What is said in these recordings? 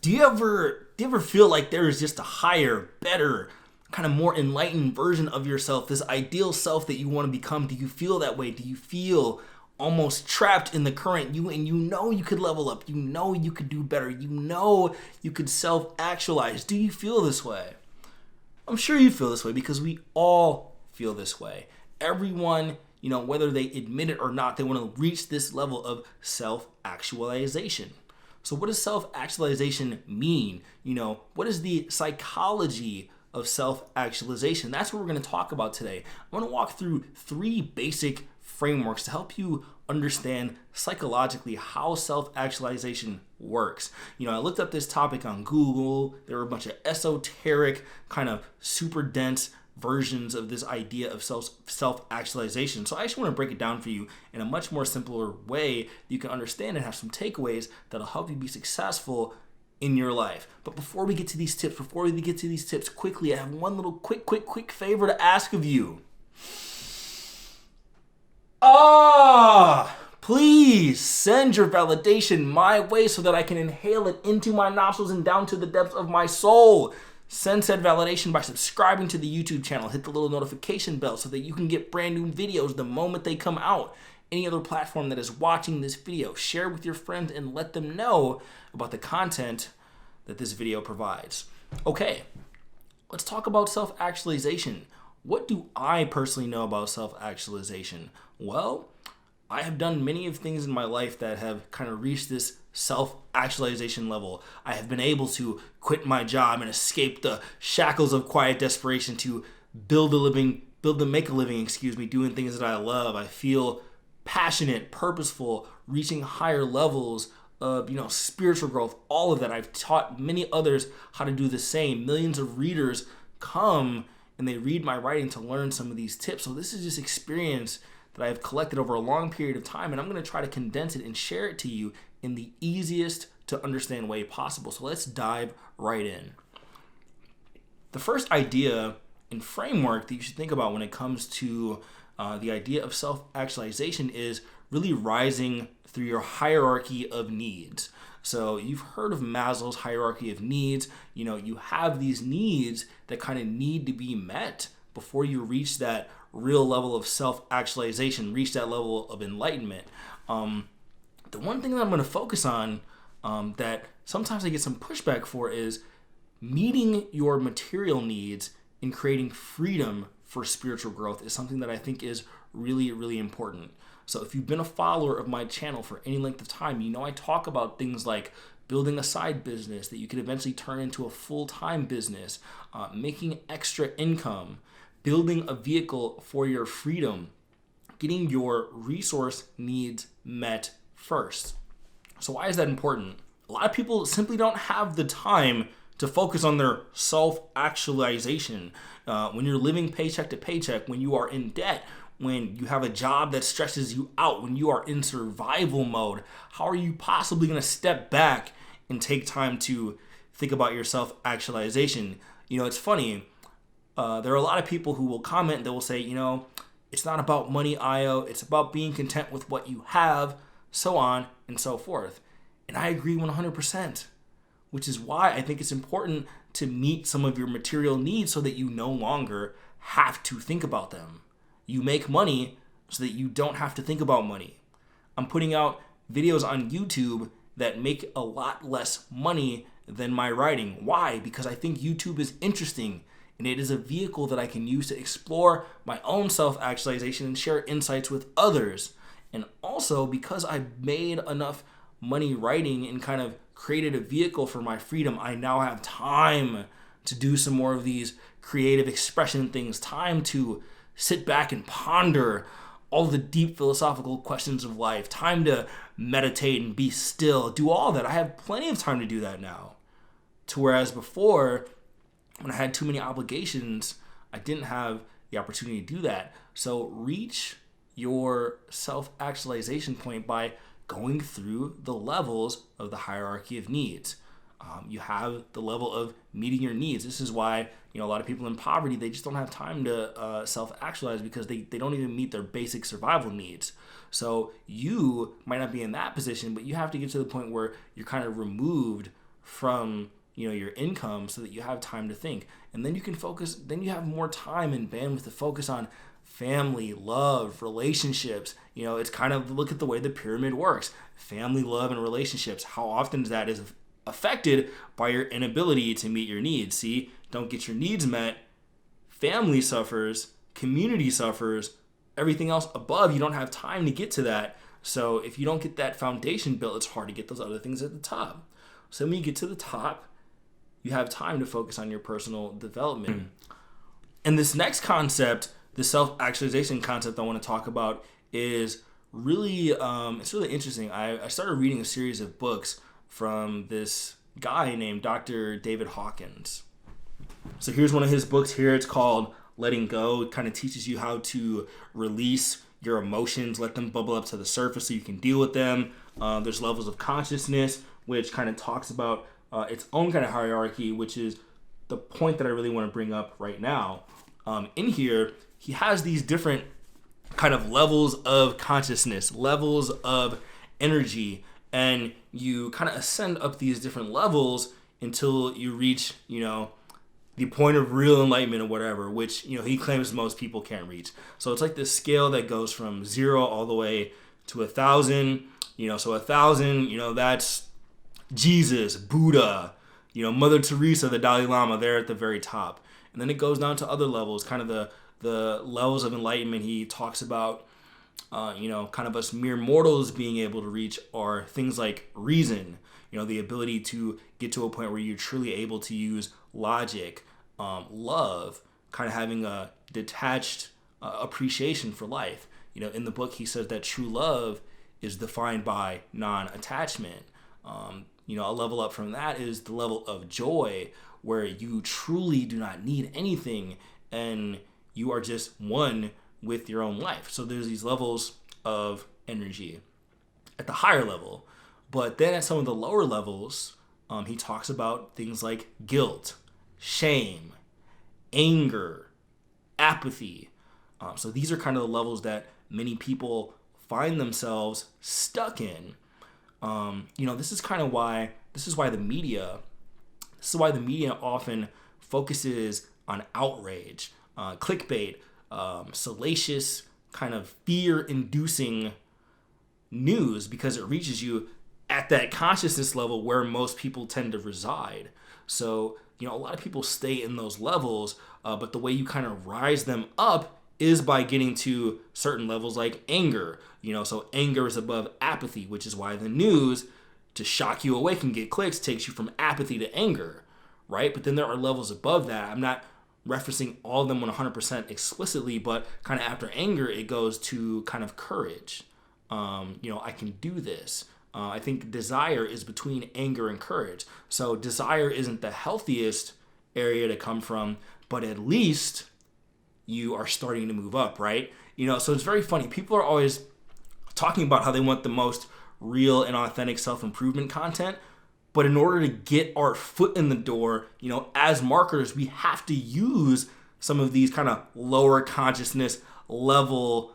Do you ever feel like there is just a higher, better, kind of more enlightened version of yourself, this ideal self that you want to become? Do you feel that way? Do you feel almost trapped in the current you, and you know you could level up, you know you could do better, you know you could self-actualize? Do you feel this way? I'm sure you feel this way because we all feel this way. Everyone, whether they admit it or not, they want to reach this level of self-actualization. So what does self-actualization mean? What is the psychology of self-actualization? That's what we're going to talk about today. I'm going to walk through 3 basic frameworks to help you understand psychologically how self-actualization works. I looked up this topic on Google. There were a bunch of esoteric, kind of super dense versions of this idea of self-actualization. So I just want to break it down for you in a much more simpler way that you can understand and have some takeaways that'll help you be successful in your life. But before we get to these tips, quickly, I have one little quick favor to ask of you. Please send your validation my way so that I can inhale it into my nostrils and down to the depths of my soul. Send said validation by subscribing to the YouTube channel. Hit the little notification bell so that you can get brand new videos the moment they come out. Any other platform that is watching this video, share with your friends and let them know about the content that this video provides. Okay, let's talk about self-actualization. What do I personally know about self-actualization? Well, I have done many of things in my life that have kind of reached this self-actualization level. I have been able to quit my job and escape the shackles of quiet desperation to make a living, doing things that I love. I feel passionate, purposeful, reaching higher levels of, spiritual growth, all of that. I've taught many others how to do the same. Millions of readers come and they read my writing to learn some of these tips. So this is just experience that I've collected over a long period of time, and I'm going to try to condense it and share it to you in the easiest to understand way possible. So let's dive right in. The first idea and framework that you should think about when it comes to the idea of self-actualization is really rising through your hierarchy of needs. So you've heard of Maslow's hierarchy of needs. You have these needs that kind of need to be met before you reach that real level of self-actualization, reach that level of enlightenment. The one thing that I'm going to focus on that sometimes I get some pushback for is meeting your material needs and creating freedom for spiritual growth is something that I think is really, really important. So if you've been a follower of my channel for any length of time, I talk about things like building a side business that you could eventually turn into a full-time business, making extra income, building a vehicle for your freedom, getting your resource needs met first. So why is that important? A lot of people simply don't have the time to focus on their self-actualization. When you're living paycheck to paycheck, when you are in debt, when you have a job that stresses you out, when you are in survival mode, how are you possibly going to step back and take time to think about your self-actualization? It's funny. There are a lot of people who will comment that will say, it's not about money, Io. It's about being content with what you have, so on and so forth. And I agree 100%, which is why I think it's important to meet some of your material needs so that you no longer have to think about them. You make money so that you don't have to think about money. I'm putting out videos on YouTube that make a lot less money than my writing. Why? Because I think YouTube is interesting and it is a vehicle that I can use to explore my own self-actualization and share insights with others. And also because I made enough money writing and kind of created a vehicle for my freedom, I now have time to do some more of these creative expression things, time to sit back and ponder all the deep philosophical questions of life, time to meditate and be still, do all that. I have plenty of time to do that now. To whereas before, when I had too many obligations, I didn't have the opportunity to do that. So reach your self-actualization point by going through the levels of the hierarchy of needs. You have the level of meeting your needs. This is why a lot of people in poverty, they just don't have time to self-actualize because they don't even meet their basic survival needs. So you might not be in that position, but you have to get to the point where you're kind of removed from, your income so that you have time to think. And then you can focus, then you have more time and bandwidth to focus on family, love, relationships. It's kind of, look at the way the pyramid works. Family, love, and relationships. How often that is affected by your inability to meet your needs. See, don't get your needs met, family suffers, community suffers, everything else above, you don't have time to get to that. So if you don't get that foundation built, it's hard to get those other things at the top. So when you get to the top, you have time to focus on your personal development. And this next concept, the self-actualization concept I want to talk about, is really, it's really interesting. I started reading a series of books from this guy named Dr. David Hawkins. So here's one of his books here. It's called Letting Go. It kind of teaches you how to release your emotions, let them bubble up to the surface so you can deal with them. There's levels of consciousness, which kind of talks about its own kind of hierarchy, which is the point that I really want to bring up right now. In here, he has these different kind of levels of consciousness, levels of energy, and you kind of ascend up these different levels until you reach, the point of real enlightenment or whatever, which, he claims most people can't reach. So it's like this scale that goes from 0 all the way to 1,000, so 1,000, that's Jesus, Buddha, Mother Teresa, the Dalai Lama, they're at the very top. And then it goes down to other levels, kind of the levels of enlightenment he talks about, kind of us mere mortals being able to reach are things like reason, the ability to get to a point where you're truly able to use logic, love, kind of having a detached appreciation for life. In the book, he says that true love is defined by non-attachment. A level up from that is the level of joy, where you truly do not need anything and you are just one with your own life. So there's these levels of energy at the higher level. But then at some of the lower levels, he talks about things like guilt, shame, anger, apathy. So these are kind of the levels that many people find themselves stuck in. This is why the media often focuses on outrage, clickbait, salacious, kind of fear-inducing news, because it reaches you at that consciousness level where most people tend to reside. So, a lot of people stay in those levels, but the way you kind of rise them up is by getting to certain levels like anger. So anger is above apathy, which is why the news, to shock you awake and get clicks, takes you from apathy to anger, right? But then there are levels above that. I'm not referencing all of them 100% explicitly, but kind of after anger, it goes to kind of courage. I can do this. I think desire is between anger and courage. So desire isn't the healthiest area to come from, but at least you are starting to move up, right? So it's very funny. People are always talking about how they want the most real and authentic self-improvement content. But in order to get our foot in the door, as marketers, we have to use some of these kind of lower consciousness level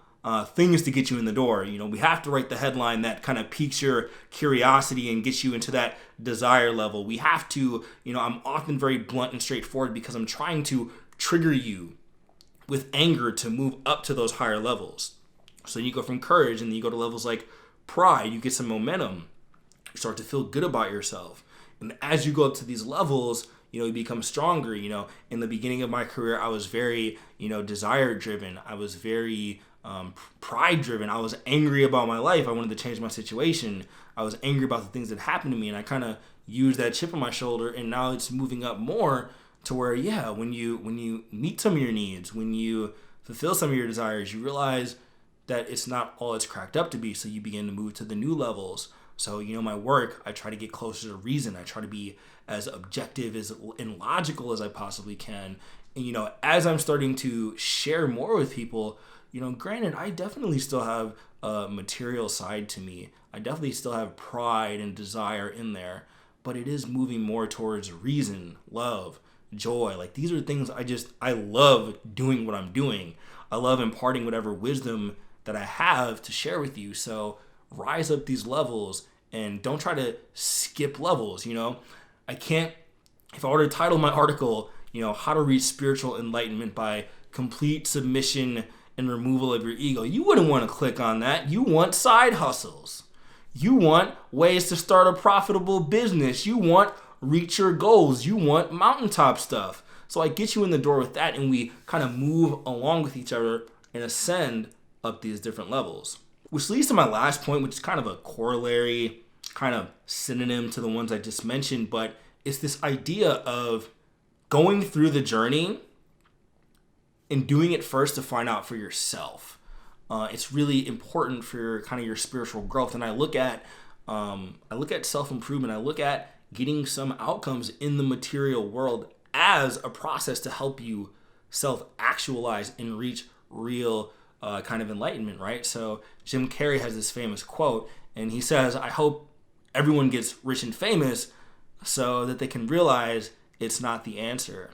things to get you in the door. We have to write the headline that kind of piques your curiosity and gets you into that desire level. We have to, I'm often very blunt and straightforward because I'm trying to trigger you with anger to move up to those higher levels. So you go from courage and then you go to levels like pride, you get some momentum. You start to feel good about yourself. And as you go up to these levels, you become stronger. In the beginning of my career, I was very, desire driven. I was very pride driven. I was angry about my life. I wanted to change my situation. I was angry about the things that happened to me. And I kind of used that chip on my shoulder. And now it's moving up more to where, when you meet some of your needs, when you fulfill some of your desires, you realize that it's not all it's cracked up to be. So you begin to move to the new levels. So, my work, I try to get closer to reason. I try to be as objective and logical as I possibly can. And, as I'm starting to share more with people, granted, I definitely still have a material side to me. I definitely still have pride and desire in there, but it is moving more towards reason, love, joy. Like, these are things I love doing what I'm doing. I love imparting whatever wisdom that I have to share with you. So rise up these levels and don't try to skip levels. I can't, if I were to title my article, how to reach spiritual enlightenment by complete submission and removal of your ego, you wouldn't want to click on that. You want side hustles. You want ways to start a profitable business. You want reach your goals. You want mountaintop stuff. So I get you in the door with that, and we kind of move along with each other and ascend up these different levels. Which leads to my last point, which is kind of a corollary, kind of synonym to the ones I just mentioned, but it's this idea of going through the journey and doing it first to find out for yourself. It's really important for kind of your spiritual growth. And I look at self-improvement. I look at getting some outcomes in the material world as a process to help you self-actualize and reach real kind of enlightenment, right? So Jim Carrey has this famous quote, and he says, "I hope everyone gets rich and famous so that they can realize it's not the answer."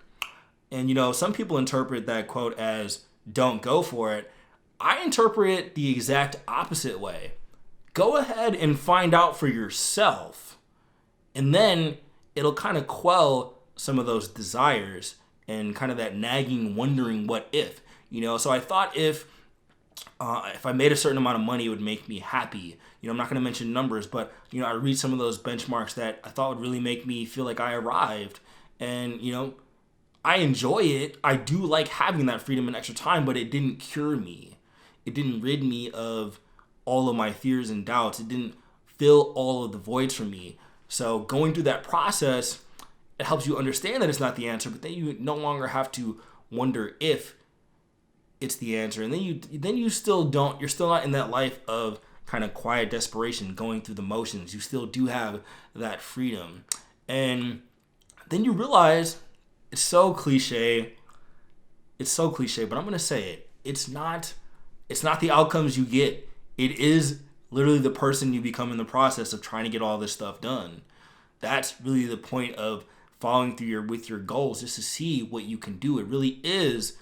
And some people interpret that quote as "don't go for it." I interpret it the exact opposite way. Go ahead and find out for yourself, and then it'll kind of quell some of those desires and kind of that nagging, wondering what if. So I thought if I made a certain amount of money, it would make me happy. I'm not going to mention numbers, but I read some of those benchmarks that I thought would really make me feel like I arrived. And I enjoy it. I do like having that freedom and extra time, but it didn't cure me. It didn't rid me of all of my fears and doubts. It didn't fill all of the voids for me. So going through that process, it helps you understand that it's not the answer, but then you no longer have to wonder if it's the answer. And then you still don't, you're still not in that life of kind of quiet desperation, going through the motions. You still do have that freedom. And then you realize, it's so cliche, but I'm going to say it. It's not the outcomes you get. It is literally the person you become in the process of trying to get all this stuff done. That's really the point of following through with your goals, just to see what you can do. It really is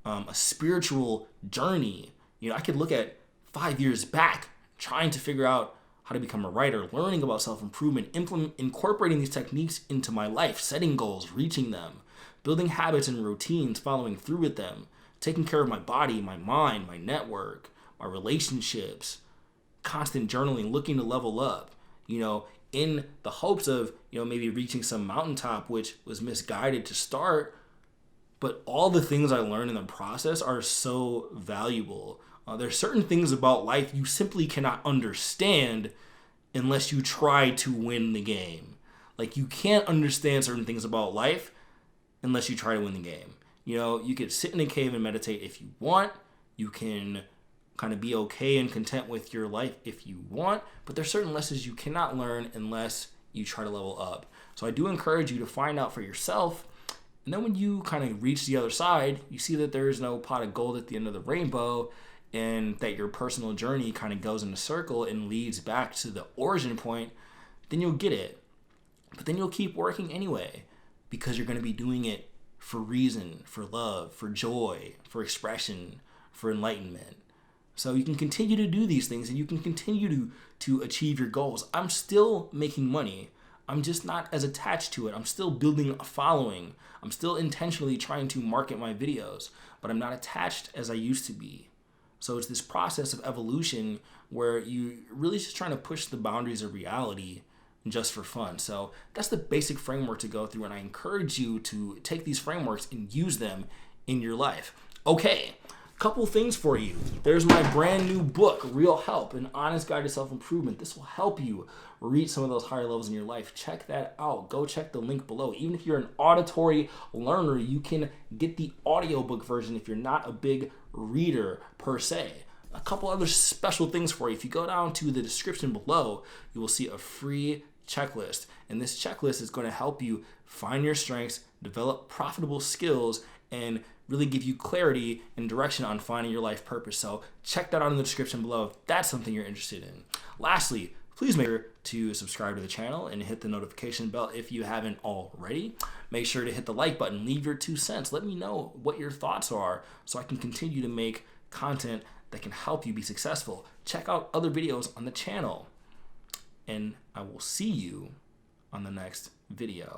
a spiritual journey. I could look at 5 years back, trying to figure out how to become a writer, learning about self-improvement, incorporating these techniques into my life, setting goals, reaching them, building habits and routines, following through with them, taking care of my body, my mind, my network, my relationships, constant journaling, looking to level up, in the hopes of, maybe reaching some mountaintop, which was misguided to start. But all the things I learned in the process are so valuable. There's certain things about life you simply cannot understand unless you try to win the game. Like, you can't understand certain things about life unless you try to win the game. You could sit in a cave and meditate if you want. You can kind of be okay and content with your life if you want. But there's certain lessons you cannot learn unless you try to level up. So I do encourage you to find out for yourself. And then when you kind of reach the other side, you see that there is no pot of gold at the end of the rainbow, and that your personal journey kind of goes in a circle and leads back to the origin point, then you'll get it. But then you'll keep working anyway, because you're going to be doing it for reason, for love, for joy, for expression, for enlightenment. So you can continue to do these things, and you can continue to achieve your goals. I'm still making money. I'm just not as attached to it. I'm still building a following. I'm still intentionally trying to market my videos, but I'm not attached as I used to be. So it's this process of evolution where you really just trying to push the boundaries of reality just for fun. So that's the basic framework to go through, and I encourage you to take these frameworks and use them in your life. Okay, couple things for you. There's my brand new book, Real Help, An Honest Guide to Self-Improvement. This will help you reach some of those higher levels in your life. Check that out. Go check the link below. Even if you're an auditory learner, you can get the audiobook version if you're not a big reader per se. A couple other special things for you. If you go down to the description below, you will see a free checklist. And this checklist is going to help you find your strengths, develop profitable skills, and really give you clarity and direction on finding your life purpose. So check that out in the description below if that's something you're interested in. Lastly, please make sure to subscribe to the channel and hit the notification bell if you haven't already. Make sure to hit the like button, leave your 2 cents. Let me know what your thoughts are so I can continue to make content that can help you be successful. Check out other videos on the channel, and I will see you on the next video.